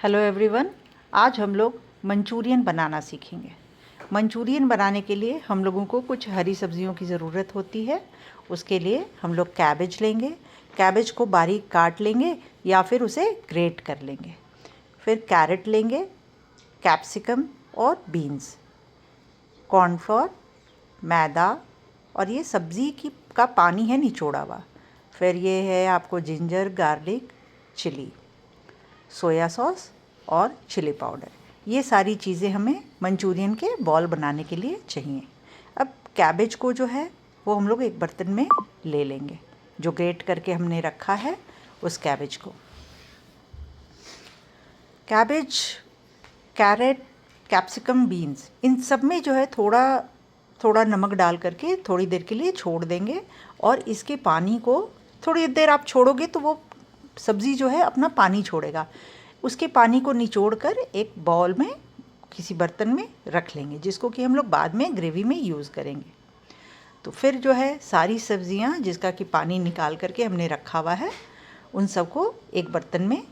Hello everyone, आज हम लोग मंचूरियन बनाना सीखेंगे। मंचूरियन बनाने के लिए हम लोगों को कुछ हरी सब्जियों की ज़रूरत होती है। उसके लिए हम लोग कैबेज लेंगे। कैबेज को बारीक काट लेंगे या फिर उसे ग्रेट कर लेंगे। फिर कैरेट लेंगे, कैप्सिकम और बीन्स, कॉर्नफ्लोर, मैदा और ये सब्ज़ी का पानी है निचोड़ा हुआ। फिर ये है आपको ginger, garlic, chilli, soya sauce और चिली पाउडर। ये सारी चीज़ें हमें मंचूरियन के बॉल बनाने के लिए चाहिए। अब कैबेज को जो है वो हम लोग एक बर्तन में ले लेंगे, जो ग्रेट करके हमने रखा है उस कैबेज को। कैबेज, कैरेट, कैप्सिकम, बीन्स, इन सब में जो है थोड़ा थोड़ा नमक डाल करके थोड़ी देर के लिए छोड़ देंगे। और इसके पानी को थोड़ी देर आप छोड़ोगे तो वो सब्ज़ी जो है अपना पानी छोड़ेगा। उसके पानी को निचोड़ कर एक बाउल में किसी बर्तन में रख लेंगे, जिसको कि हम लोग बाद में ग्रेवी में यूज़ करेंगे। तो फिर जो है सारी सब्ज़ियाँ जिसका कि पानी निकाल करके हमने रखा हुआ है उन सबको एक बर्तन में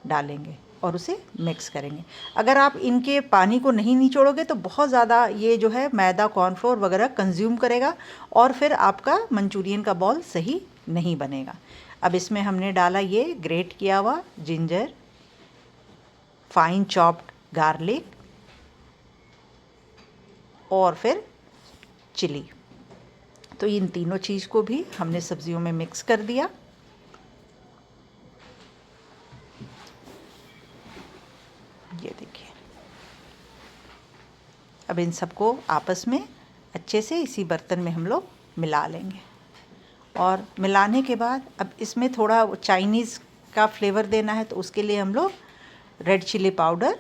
डालेंगे और उसे मिक्स करेंगे। अगर आप इनके पानी को नहीं निचोड़ोगे तो बहुत ज़्यादा ये जो है मैदा, कॉर्नफ्लोर वगैरह कंज्यूम करेगा और फिर आपका मंचूरियन का बॉल सही नहीं बनेगा। अब इसमें हमने डाला ये ग्रेट किया हुआ जिंजर, फाइन चॉप्ड गार्लिक और फिर चिली। तो इन तीनों चीज़ को भी हमने सब्जियों में मिक्स कर दिया। ये देखिए, अब इन सबको आपस में अच्छे से इसी बर्तन में हम लोग मिला लेंगे। और मिलाने के बाद अब इसमें थोड़ा चाइनीज़ का फ्लेवर देना है, तो उसके लिए हम लोग red chilli powder,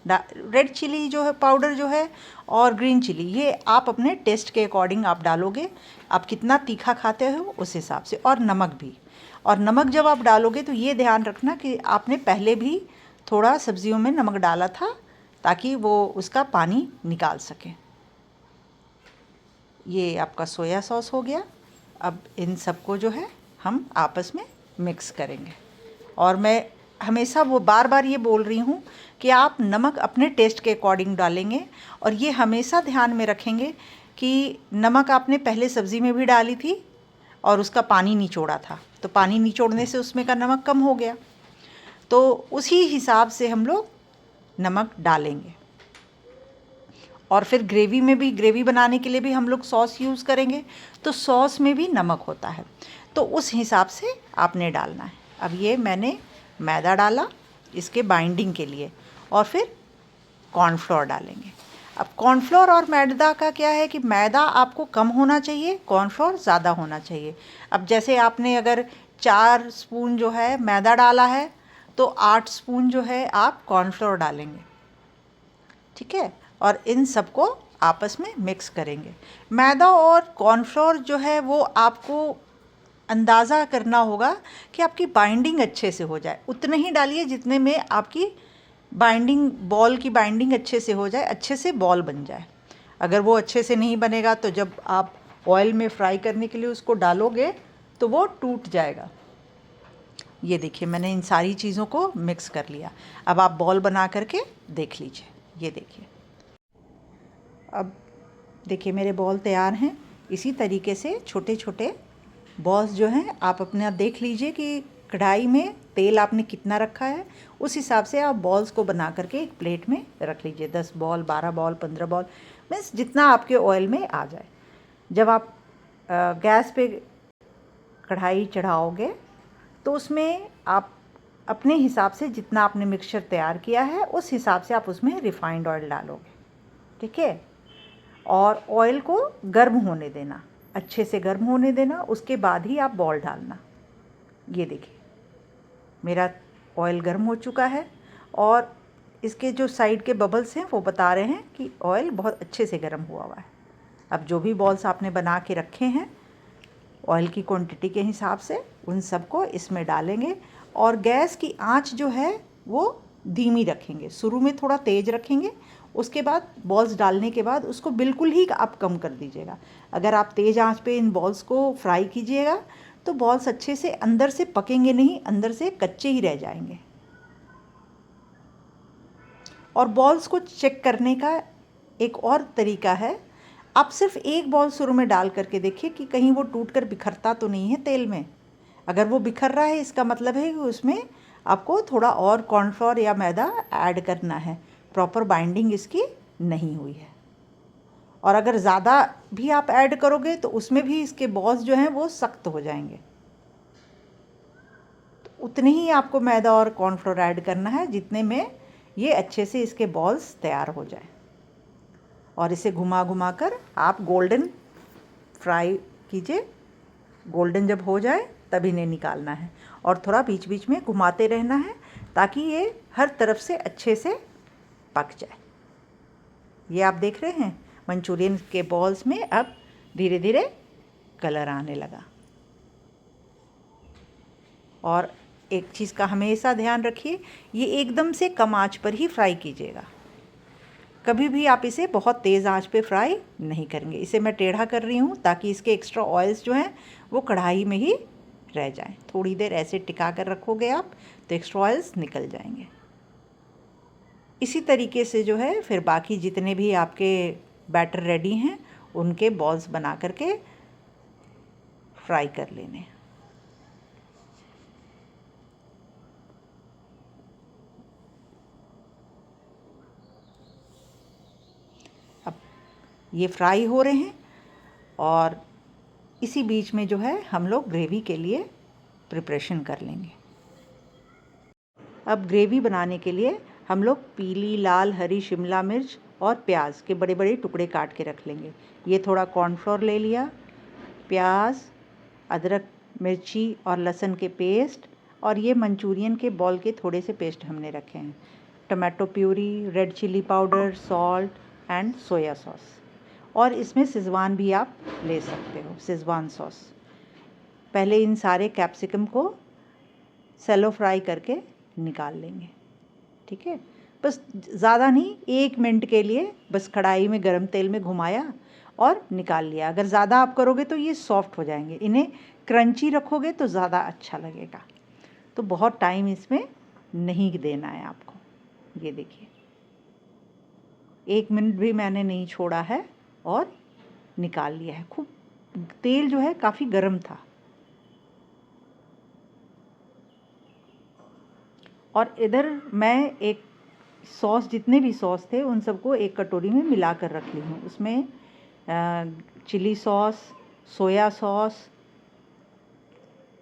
red chilli जो है पाउडर जो है और ग्रीन चिली, ये आप अपने टेस्ट के अकॉर्डिंग आप डालोगे। आप कितना तीखा खाते हो उस हिसाब से। और नमक भी। और नमक जब आप डालोगे तो ये ध्यान रखना कि आपने पहले भी थोड़ा सब्जियों में नमक डाला था, ताकि वो उसका पानी निकाल सके। ये आपका सोया सॉस हो गया। अब इन सबको जो है हम आपस में मिक्स करेंगे। और मैं हमेशा वो बार बार ये बोल रही हूँ कि आप नमक अपने टेस्ट के अकॉर्डिंग डालेंगे। और ये हमेशा ध्यान में रखेंगे कि नमक आपने पहले सब्ज़ी में भी डाली थी और उसका पानी निचोड़ा था, तो पानी निचोड़ने से उसमें का नमक कम हो गया, तो उसी हिसाब से हम लोग नमक डालेंगे। और फिर ग्रेवी में भी, ग्रेवी बनाने के लिए भी हम लोग सॉस यूज़ करेंगे, तो सॉस में भी नमक होता है, तो उस हिसाब से आपने डालना है। अब ये मैंने मैदा डाला इसके बाइंडिंग के लिए, और फिर कॉर्नफ्लोर डालेंगे। अब कॉर्नफ्लोर और मैदा का क्या है कि मैदा आपको कम होना चाहिए, कॉर्नफ्लोर ज़्यादा होना चाहिए। अब जैसे आपने अगर 4 स्पून जो है मैदा डाला है, तो 8 स्पून जो है आप कॉर्नफ्लोर डालेंगे, ठीक है। और इन सबको आपस में मिक्स करेंगे। मैदा और कॉर्नफ्लोर जो है वो आपको अंदाज़ा करना होगा कि आपकी बाइंडिंग अच्छे से हो जाए। उतने ही डालिए जितने में आपकी बाइंडिंग, बॉल की बाइंडिंग अच्छे से हो जाए, अच्छे से बॉल बन जाए। अगर वो अच्छे से नहीं बनेगा तो जब आप ऑयल में फ्राई करने के लिए उसको डालोगे तो वो टूट जाएगा। ये देखिए, मैंने इन सारी चीज़ों को मिक्स कर लिया। अब आप बॉल बना करके देख लीजिए। ये देखिए, अब देखिए मेरे बॉल तैयार हैं। इसी तरीके से छोटे छोटे बॉल्स जो हैं आप अपना देख लीजिए कि कढ़ाई में तेल आपने कितना रखा है, उस हिसाब से आप बॉल्स को बना करके एक प्लेट में रख लीजिए। 10 बॉल, 12 बॉल, 15 बॉल, मीन्स जितना आपके ऑयल में आ जाए। जब आप गैस पे कढ़ाई चढ़ाओगे तो उसमें आप अपने हिसाब से जितना आपने मिक्सचर तैयार किया है उस हिसाब से आप उसमें रिफाइंड ऑयल डालोगे, ठीक है। और ऑयल को गर्म होने देना, अच्छे से गर्म होने देना, उसके बाद ही आप बॉल डालना। ये देखिए मेरा ऑयल गर्म हो चुका है और इसके जो साइड के बबल्स हैं वो बता रहे हैं कि ऑयल बहुत अच्छे से गर्म हुआ हुआ है। अब जो भी बॉल्स आपने बना के रखे हैं ऑयल की क्वांटिटी के हिसाब से उन सबको इसमें डालेंगे। और गैस की आंच जो है वो धीमी रखेंगे, शुरू में थोड़ा तेज़ रखेंगे, उसके बाद बॉल्स डालने के बाद उसको बिल्कुल ही आप कम कर दीजिएगा। अगर आप तेज़ आंच पे इन बॉल्स को फ्राई कीजिएगा तो बॉल्स अच्छे से अंदर से पकेंगे नहीं, अंदर से कच्चे ही रह जाएंगे। और बॉल्स को चेक करने का एक और तरीका है, आप सिर्फ एक बॉल शुरू में डाल करके देखिए कि कहीं वो टूट कर बिखरता तो नहीं है तेल में। अगर वो बिखर रहा है इसका मतलब है कि उसमें आपको थोड़ा और कॉर्नफ्लोर या मैदा ऐड करना है, प्रॉपर बाइंडिंग इसकी नहीं हुई है। और अगर ज़्यादा भी आप ऐड करोगे तो उसमें भी इसके बॉल्स जो हैं वो सख्त हो जाएंगे। तो उतने ही आपको मैदा और कॉर्नफ्लोर ऐड करना है जितने में ये अच्छे से इसके बॉल्स तैयार हो जाए। और इसे घुमा घुमा कर आप गोल्डन फ्राई कीजिए। गोल्डन जब हो जाए तब इन्हें निकालना है और थोड़ा बीच बीच में घुमाते रहना है ताकि ये हर तरफ से अच्छे से पक जाए। ये आप देख रहे हैं मंचूरियन के बॉल्स में अब धीरे धीरे कलर आने लगा। और एक चीज़ का हमेशा ध्यान रखिए, ये एकदम से कम आंच पर ही फ्राई कीजिएगा। कभी भी आप इसे बहुत तेज़ आंच पे फ्राई नहीं करेंगे। इसे मैं टेढ़ा कर रही हूँ ताकि इसके एक्स्ट्रा ऑयल्स जो हैं वो कढ़ाई में ही रह जाएं। थोड़ी देर ऐसे टिका कर रखोगे आप तो एक्स्ट्रा ऑयल्स निकल जाएंगे। इसी तरीके से जो है फिर बाकी जितने भी आपके बैटर रेडी हैं उनके बॉल्स बना करके फ्राई कर लेने। अब ये फ्राई हो रहे हैं और इसी बीच में जो है हम लोग ग्रेवी के लिए प्रिपरेशन कर लेंगे। अब ग्रेवी बनाने के लिए हम लोग पीली, लाल, हरी शिमला मिर्च और प्याज के बड़े बड़े टुकड़े काट के रख लेंगे। ये थोड़ा कॉर्नफ्लोर ले लिया, प्याज, अदरक, मिर्ची और लहसुन के पेस्ट, और ये मंचूरियन के बॉल के थोड़े से पेस्ट हमने रखे हैं। Tomato puree, red chilli powder, salt and soya sauce, और इसमें सिजवान भी आप ले सकते हो, सिजवान सॉस। पहले इन सारे कैप्सिकम को सेलो फ्राई करके निकाल लेंगे। ठीक है, बस ज़्यादा नहीं, 1 मिनट के लिए बस कढ़ाई में गरम तेल में घुमाया और निकाल लिया। अगर ज़्यादा आप करोगे तो ये सॉफ्ट हो जाएंगे। इन्हें क्रंची रखोगे तो ज़्यादा अच्छा लगेगा। तो बहुत टाइम इसमें नहीं देना है आपको। ये देखिए 1 मिनट भी मैंने नहीं छोड़ा है और निकाल लिया है। खूब तेल जो है काफ़ी गर्म था। और इधर मैं एक सॉस, जितने भी सॉस थे उन सबको एक कटोरी में मिला कर रख ली हूँ। उसमें chilli sauce, soya sauce,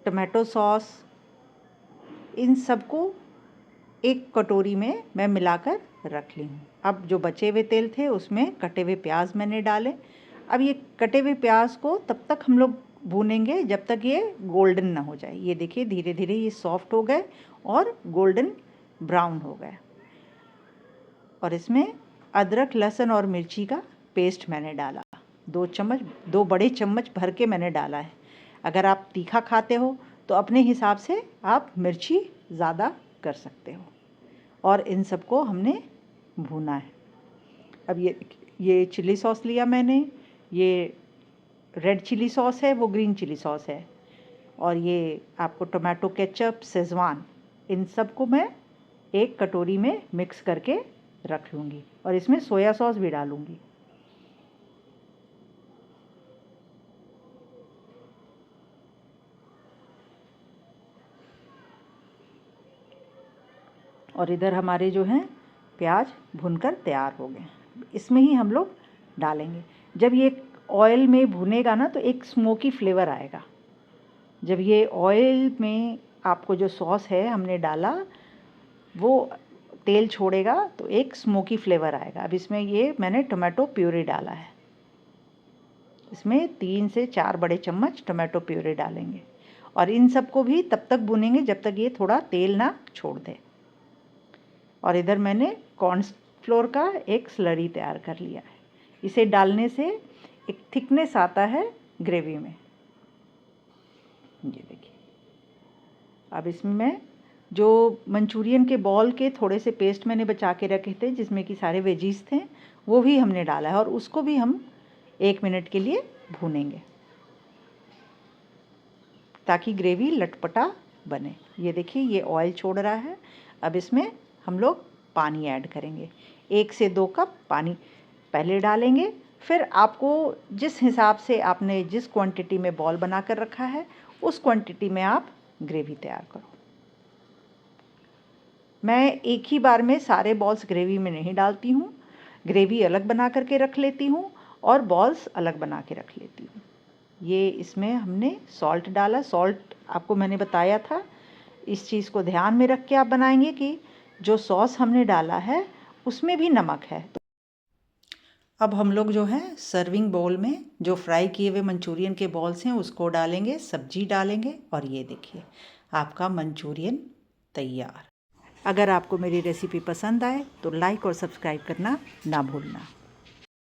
tomato sauce, इन सबको एक कटोरी में मैं मिलाकर रख ली हूँ। अब जो बचे हुए तेल थे उसमें कटे हुए प्याज मैंने डाले। अब ये कटे हुए प्याज को तब तक हम लोग भूनेंगे जब तक ये गोल्डन ना हो जाए। ये देखिए धीरे धीरे ये सॉफ्ट हो गए और गोल्डन ब्राउन हो गए। और इसमें अदरक, लहसुन और मिर्ची का पेस्ट मैंने डाला। 2 बड़े चम्मच भर के मैंने डाला है। अगर आप तीखा खाते हो तो अपने हिसाब से आप मिर्ची ज़्यादा कर सकते हो। और इन सबको हमने भूना है। अब ये चिली सॉस लिया मैंने, ये रेड चिली सॉस है, वो ग्रीन चिली सॉस है, और ये आपको टोमेटो केचप, शेज़वान, इन सबको मैं एक कटोरी में मिक्स करके रख लूँगी और इसमें सोया सॉस भी डालूँगी। और इधर हमारे जो हैं प्याज भुनकर तैयार हो गए। इसमें ही हम लोग डालेंगे। जब ये ऑयल में भुनेगा ना तो एक स्मोकी फ्लेवर आएगा। जब ये ऑयल में आपको जो सॉस है हमने डाला वो तेल छोड़ेगा तो एक स्मोकी फ्लेवर आएगा। अब इसमें ये मैंने टोमेटो प्यूरी डाला है। इसमें 3 से 4 बड़े चम्मच टोमेटो प्यूरी डालेंगे और इन सबको भी तब तक भुनेंगे जब तक ये थोड़ा तेल ना छोड़ दे। और इधर मैंने कॉर्नफ्लोर का एक स्लरी तैयार कर लिया है। इसे डालने से एक थिकनेस आता है ग्रेवी में। ये देखिए, अब इसमें मैं जो मंचूरियन के बॉल के थोड़े से पेस्ट मैंने बचा के रखे थे जिसमें कि सारे वेजीज थे वो भी हमने डाला है और उसको भी हम 1 मिनट के लिए भूनेंगे ताकि ग्रेवी लटपटा बने। ये देखिए ये ऑयल छोड़ रहा है। अब इसमें हम लोग पानी ऐड करेंगे। 1 से 2 कप पानी पहले डालेंगे, फिर आपको जिस हिसाब से आपने जिस क्वांटिटी में बॉल बना कर रखा है उस क्वांटिटी में आप ग्रेवी तैयार करो। मैं एक ही बार में सारे बॉल्स ग्रेवी में नहीं डालती हूँ, ग्रेवी अलग बना करके रख लेती हूँ और बॉल्स अलग बना के रख लेती हूँ। ये इसमें हमने सॉल्ट डाला, सॉल्ट आपको मैंने बताया था। इस चीज़ को ध्यान में रख के आप बनाएंगे कि जो सॉस हमने डाला है उसमें भी नमक है। तो अब हम लोग जो है सर्विंग बाउल में जो फ्राई किए हुए मंचूरियन के बॉल्स हैं उसको डालेंगे, सब्जी डालेंगे और ये देखिए आपका मंचूरियन तैयार। अगर आपको मेरी रेसिपी पसंद आए तो लाइक और सब्सक्राइब करना ना भूलना।